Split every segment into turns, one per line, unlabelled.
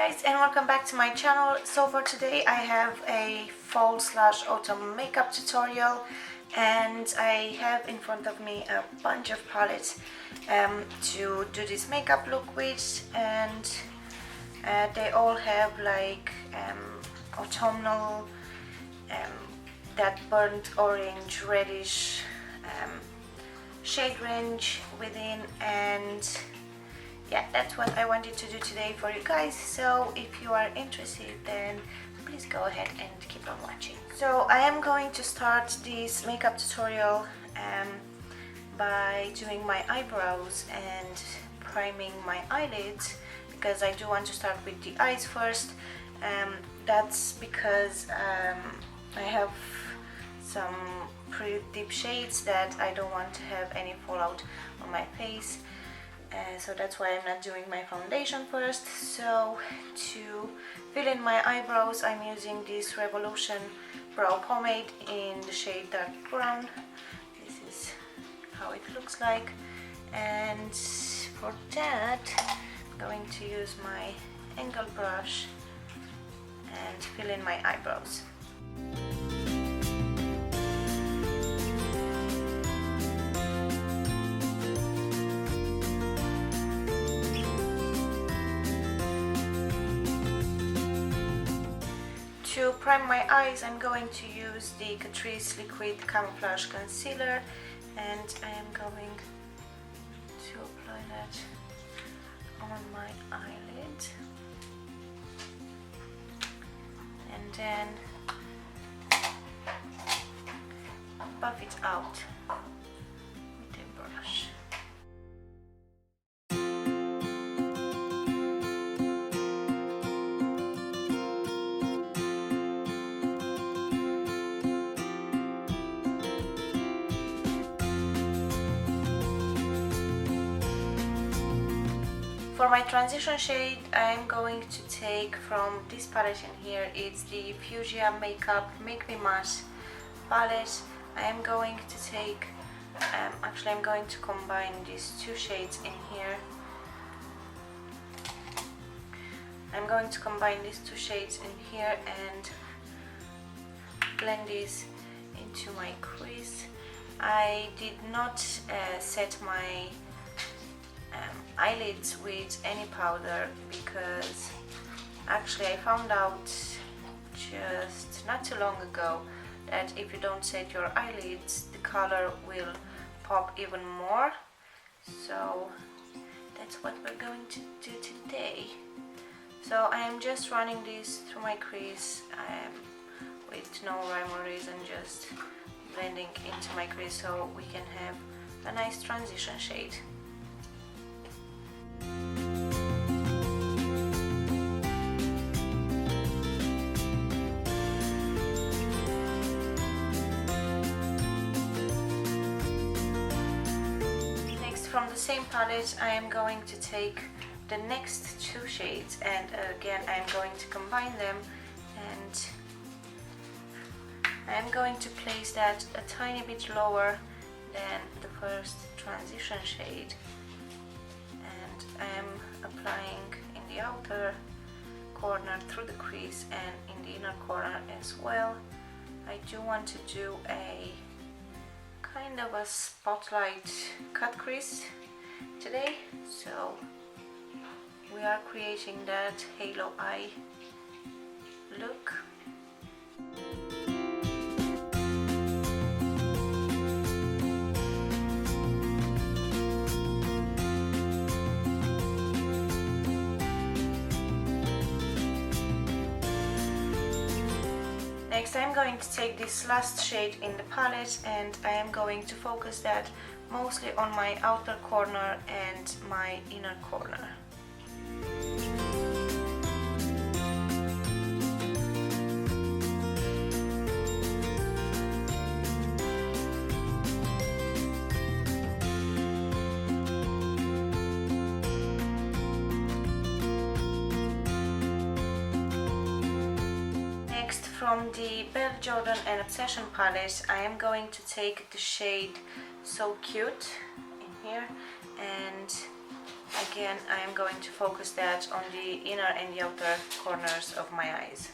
guys, and welcome back to my channel. So for today I have a fall/autumn makeup tutorial, and I have in front of me a bunch of palettes to do this makeup look with, and they all have like autumnal, that burnt orange reddish shade range within, and yeah, that's what I wanted to do today for you guys. So if you are interested, then please go ahead and keep on watching. So I am going to start this makeup tutorial by doing my eyebrows and priming my eyelids, because I do want to start with the eyes first. That's because I have some pretty deep shades that I don't want to have any fallout on my face. So that's why I'm not doing my foundation first. So to fill in my eyebrows, I'm using this Revolution brow pomade in the shade dark brown. This is how it looks like, and for that I'm going to use my angle brush and fill in my eyebrows. To prime my eyes, I'm going to use the Catrice Liquid Camouflage Concealer, and I am going to apply that on my eyelid, and then buff it out with a brush. For my transition shade, I'm going to take from this palette in here. It's the Fuchsia Makeup Make Me Matte palette. I am going to take, actually I'm going to combine these two shades in here. I'm going to combine these two shades in here and blend these into my crease. I did not set my eyelids with any powder, because actually I found out just not too long ago that if you don't set your eyelids, the color will pop even more. So that's what we're going to do today. So I am just running this through my crease with no rhyme or reason, just blending into my crease so we can have a nice transition shade. From the same palette, I am going to take the next two shades, and again I am going to combine them, and I am going to place that a tiny bit lower than the first transition shade, and I am applying in the outer corner through the crease and in the inner corner as well. I do want to do a kind of a spotlight cut crease today, so we are creating that halo eye look. Next, I'm going to take this last shade in the palette, and I am going to focus that mostly on my outer corner and my inner corner. From the Belle Jordan and Obsession palette, I am going to take the shade So Cute in here and again I am going to focus that on the inner and the outer corners of my eyes.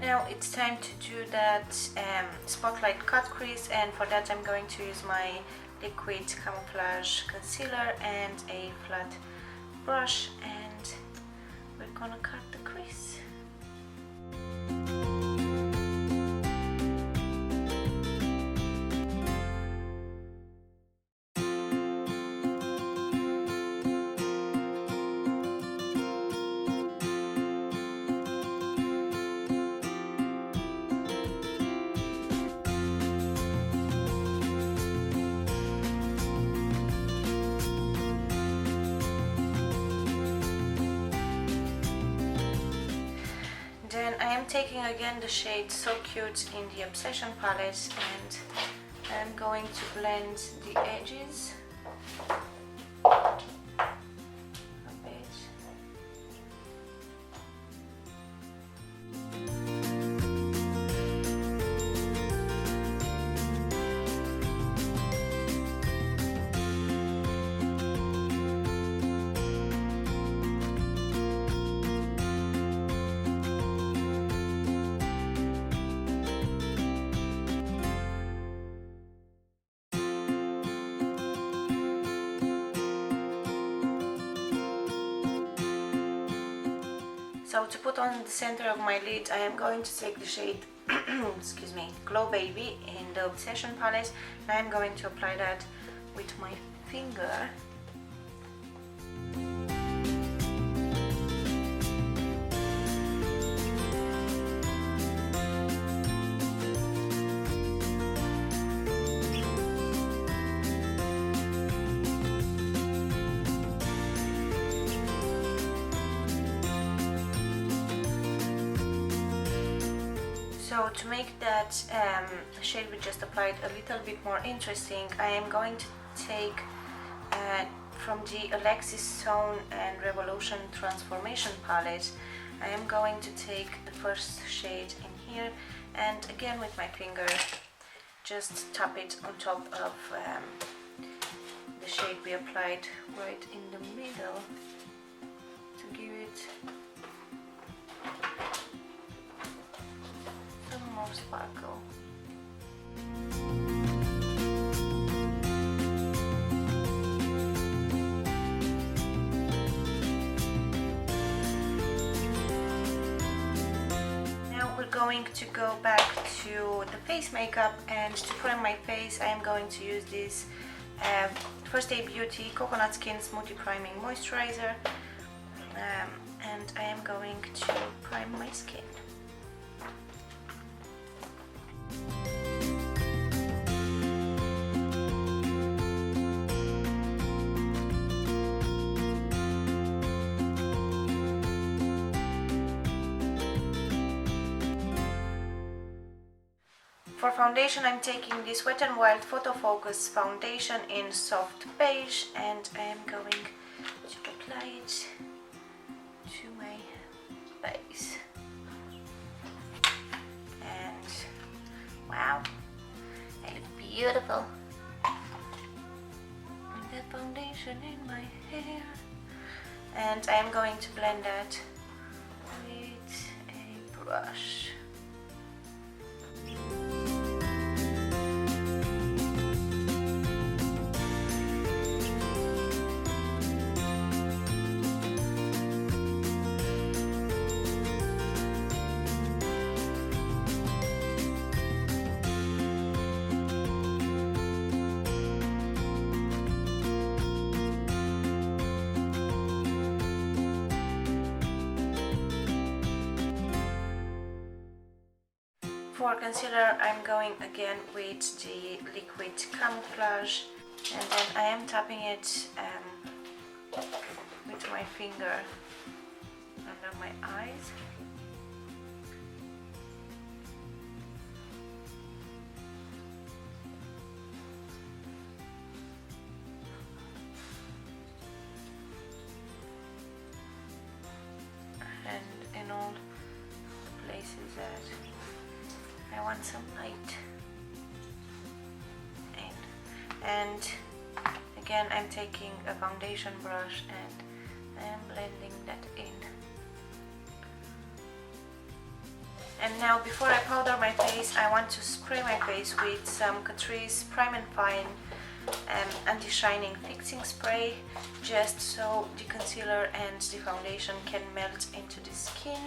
Now it's time to do that spotlight cut crease, and for that I'm going to use my liquid camouflage concealer and a flat brush, and we're gonna cut the crease. Then I am taking again the shade So Cute in the Obsession palette, and I'm going to blend the edges a bit. So to put on the center of my lid, I am going to take the shade excuse me, Glow Baby in the Obsession palette, and I am going to apply that with my finger. So to make that shade we just applied a little bit more interesting, I am going to take from the Alexis Stone and Revolution Transformation palette, I am going to take the first shade in here, and again with my finger just tap it on top of the shade we applied right in the middle to give it more sparkle. Now we're going to go back to the face makeup, and to prime my face I am going to use this First Aid Beauty Coconut Skin Smoothie Priming Moisturizer, and I am going to prime my skin. For foundation, I'm taking this Wet n Wild Photo Focus foundation in Soft Beige, and I am going to apply it to my face. And wow, I look beautiful with that foundation in my hair. And I am going to blend that with a brush. For concealer, I'm going again with the liquid camouflage, and then I am tapping it with my finger under my eyes. And in all the places that I want some light in. And again, I'm taking a foundation brush and I am blending that in. And now, before I powder my face, I want to spray my face with some Catrice Prime and Fine anti-shining fixing spray, just so the concealer and the foundation can melt into the skin.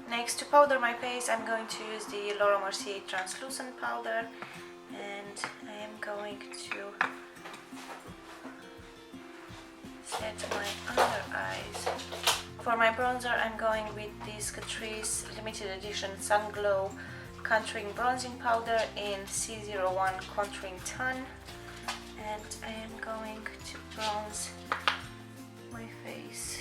Next, to powder my face, I'm going to use the Laura Mercier translucent powder, and I am going to set my under eyes. For my bronzer, I'm going with this Catrice limited edition Sun Glow contouring bronzing powder in C01 contouring tan, and I am going to bronze my face.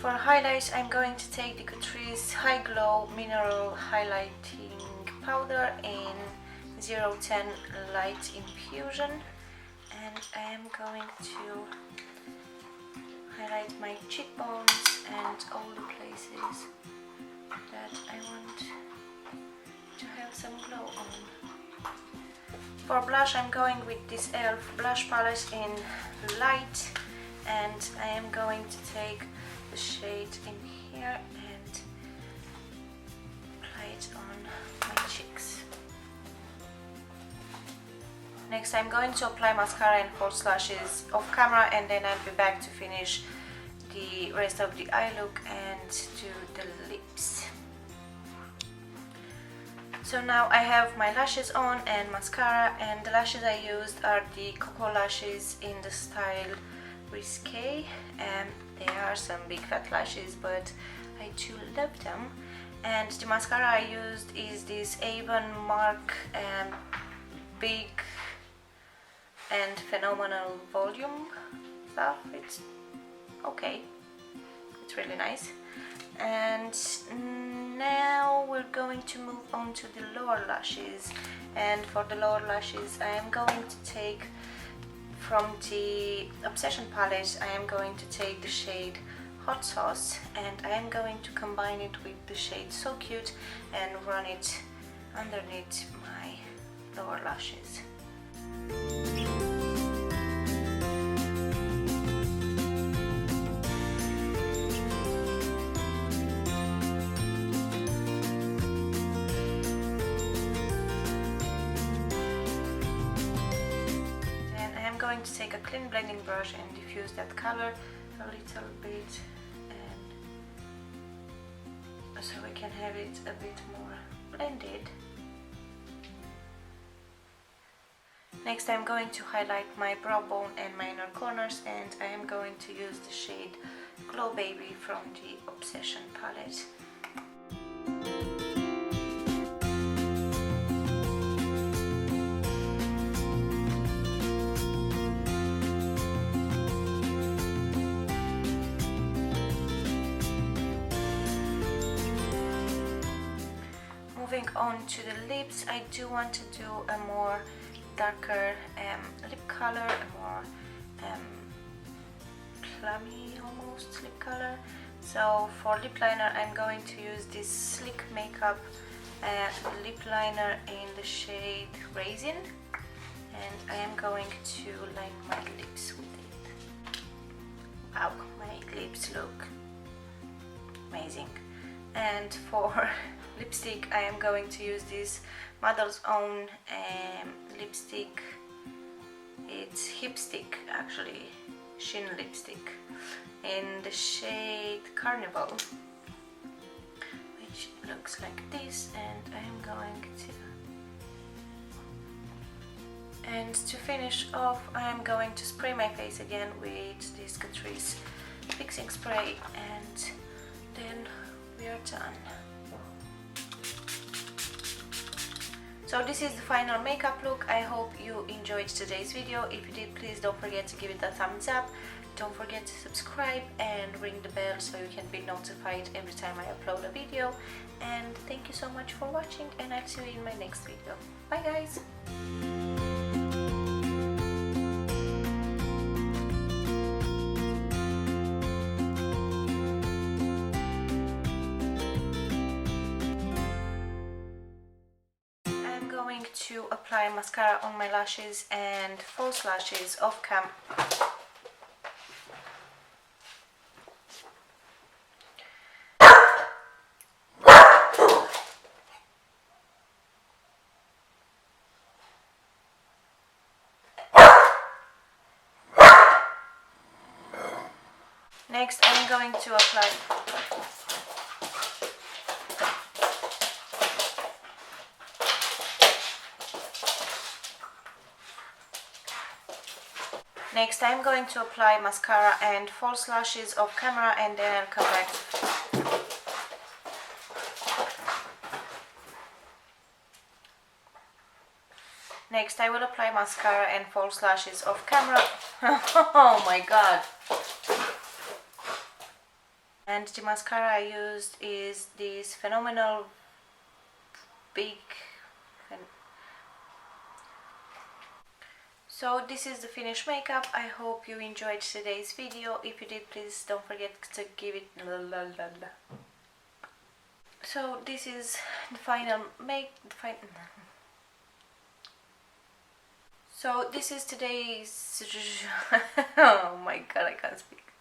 For highlights, I'm going to take the Catrice High Glow Mineral Highlighting Powder in 010 Light Infusion, and I am going to highlight my cheekbones and all the places that I want to have some glow on. For blush, I'm going with this e.l.f. blush palette in Light, and I am going to take the shade in here and apply it on my cheeks. Next, I'm going to apply mascara and false lashes off camera, and then I'll be back to finish the rest of the eye look and do the lips. So now I have my lashes on and mascara, and the lashes I used are the Cocoa lashes in the style Risque, and they are some big fat lashes, but I do love them. And the mascara I used is this Avon Mark Big and Phenomenal Volume stuff. It's okay, it's really nice. And now we're going to move on to the lower lashes, and for the lower lashes I am going to take from the Obsession palette, I am going to take the shade Hot Sauce, and I am going to combine it with the shade So Cute and run it underneath my lower lashes. I'm going to take a clean blending brush and diffuse that color a little bit, and so we can have it a bit more blended. Next, I'm going to highlight my brow bone and my inner corners, and I am going to use the shade Glow Baby from the Obsession palette. Moving on to the lips, I do want to do a more darker lip color, a more plummy almost lip color. So for lip liner, I'm going to use this Sleek Makeup lip liner in the shade Raisin, and I am going to line my lips with it. Wow, my lips look amazing. And for lipstick, I am going to use this Model's Own lipstick. It's Hipstick, actually, Shin lipstick in the shade Carnival, which looks like this, and I am going to And to finish off, I'm going to spray my face again with this Catrice fixing spray, and then we are done. So this is the final makeup look. I hope you enjoyed today's video. If you did, please don't forget to give it a thumbs up. Don't forget to subscribe and ring the bell so you can be notified every time I upload a video. And thank you so much for watching, and I'll see you in my next video. Bye guys! To apply mascara on my lashes and false lashes off cam. Next, I'm going to apply mascara and false lashes off camera, and then I'll come back. Next, I will apply mascara and false lashes off camera. Oh my god! And the mascara I used is this phenomenal big. So this is the finished makeup. I hope you enjoyed today's video. If you did, please don't forget to give it So this is the final So this is today's oh my god, I can't speak.